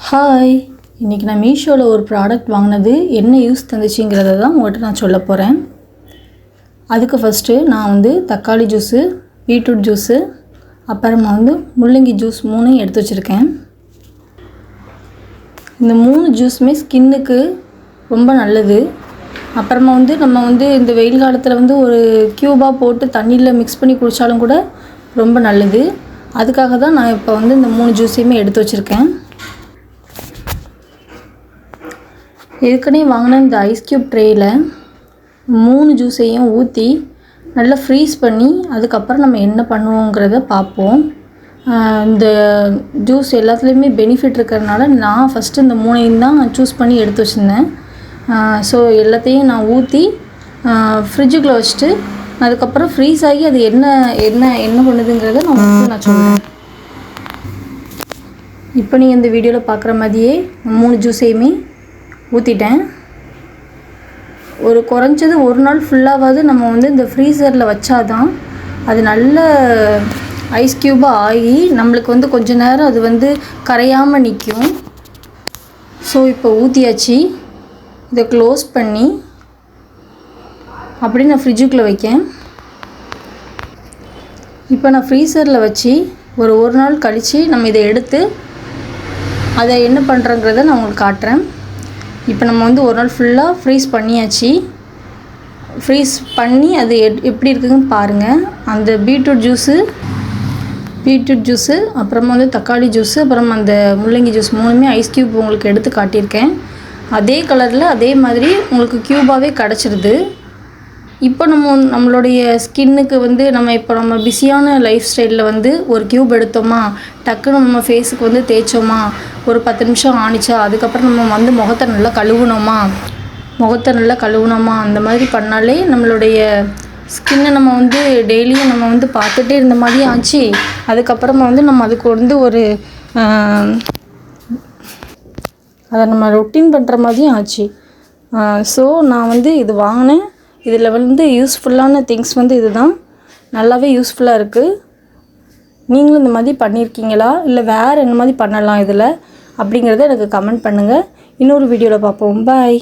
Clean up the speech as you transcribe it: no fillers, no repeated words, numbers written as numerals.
Hi, இன்றைக்கி நான் மீஷோவில் ஒரு ப்ராடக்ட் வாங்கினது என்ன யூஸ் தந்துச்சுங்கிறத தான் உங்கள்கிட்ட நான் சொல்ல போகிறேன். அதுக்கு ஃபஸ்ட்டு நான் தக்காளி ஜூஸு, பீட்ரூட் ஜூஸு, அப்புறமா முள்ளங்கி ஜூஸ் 3 எடுத்து வச்சுருக்கேன். இந்த 3 ஜூஸுமே ஸ்கின்னுக்கு ரொம்ப நல்லது. அப்புறமா நம்ம இந்த வெயில் காலத்தில் ஒரு க்யூபாக போட்டு தண்ணியில் மிக்ஸ் பண்ணி குடித்தாலும் கூட ரொம்ப நல்லது. அதுக்காக தான் நான் இப்போ இந்த 3 ஜூஸையுமே எடுத்து வச்சுருக்கேன். ஏற்கனவே வாங்கின இந்த ஐஸ் க்யூப் ட்ரேயில் 3 ஜூஸையும் ஊற்றி நல்லா ஃப்ரீஸ் பண்ணி அதுக்கப்புறம் நம்ம என்ன பண்ணுவோங்கிறத பார்ப்போம். இந்த ஜூஸ் எல்லாத்துலேயுமே பெனிஃபிட் இருக்கிறதுனால நான் ஃபஸ்ட்டு இந்த 3ஐயும் தான் சூஸ் பண்ணி எடுத்து வச்சுருந்தேன். ஸோ எல்லாத்தையும் நான் ஊற்றி ஃப்ரிட்ஜுக்குள்ளே வச்சுட்டு அதுக்கப்புறம் ஃப்ரீஸ் ஆகி அது என்ன பண்ணுதுங்கிறத நான் சொல்கிறேன். இப்போ நீங்கள் இந்த வீடியோவில் பார்க்குற மாதிரியே 3 ஜூஸையுமே ஊற்றிட்டேன். குறைஞ்சது ஒரு நாள் ஃபுல்லாவது நம்ம இந்த ஃப்ரீசரில் வச்சாதான் அது நல்ல ஐஸ் க்யூபாக ஆகி நம்மளுக்கு கொஞ்ச நேரம் அது கரையாமல் நிற்கும். ஸோ இப்போ ஊற்றியாச்சு. இதை க்ளோஸ் பண்ணி அப்படியே நான் ஃப்ரிட்ஜுக்குள்ளே வைக்கேன். இப்போ நான் ஃப்ரீசரில் வச்சு ஒரு நாள் கழித்து நம்ம இதை எடுத்து அதை என்ன பண்ணுறங்கிறத நான் உங்களுக்கு காட்டுறேன். இப்போ நம்ம ஒரு நாள் ஃபுல்லாக ஃப்ரீஸ் பண்ணியாச்சு. ஃப்ரீஸ் பண்ணி அது எப்படி இருக்குதுன்னு பாருங்கள். அந்த பீட்ரூட் ஜூஸு அப்புறமா தக்காளி ஜூஸு அப்புறம் அந்த முள்ளங்கி ஜூஸ் 3மே ஐஸ் க்யூப் உங்களுக்கு எடுத்து காட்டியிருக்கேன். அதே கலரில் அதே மாதிரி உங்களுக்கு க்யூபாகவே கிடச்சிருது. இப்போ நம்மளுடைய ஸ்கின்னுக்கு நம்ம பிஸியான லைஃப் ஸ்டைலில் ஒரு க்யூப் எடுத்தோமா, டக்குன்னு நம்ம ஃபேஸுக்கு தேய்ச்சோமா, ஒரு 10 நிமிஷம் ஆணிச்சா, அதுக்கப்புறம் நம்ம முகத்தை நல்லா கழுவுனோமா அந்த மாதிரி பண்ணாலே நம்மளுடைய ஸ்கின்னை நம்ம டெய்லியும் நம்ம பார்த்துட்டே இருந்த மாதிரி ஆச்சு. அதுக்கப்புறமா நம்ம அதுக்கு ஒரு அதை நம்ம ரொட்டீன் பண்ணுற மாதிரியும் ஆச்சு. ஸோ நான் இது வாங்கினேன். இதில் யூஸ்ஃபுல்லான திங்ஸ் இது தான். நல்லாவே யூஸ்ஃபுல்லாக இருக்குது. நீங்களும் இந்த மாதிரி பண்ணியிருக்கீங்களா, இல்லை வேறு என்ன மாதிரி பண்ணலாம் இதில் அப்படிங்கிறத எனக்கு கமெண்ட் பண்ணுங்கள். இன்னொரு வீடியோவில் பார்ப்போம். பாய்.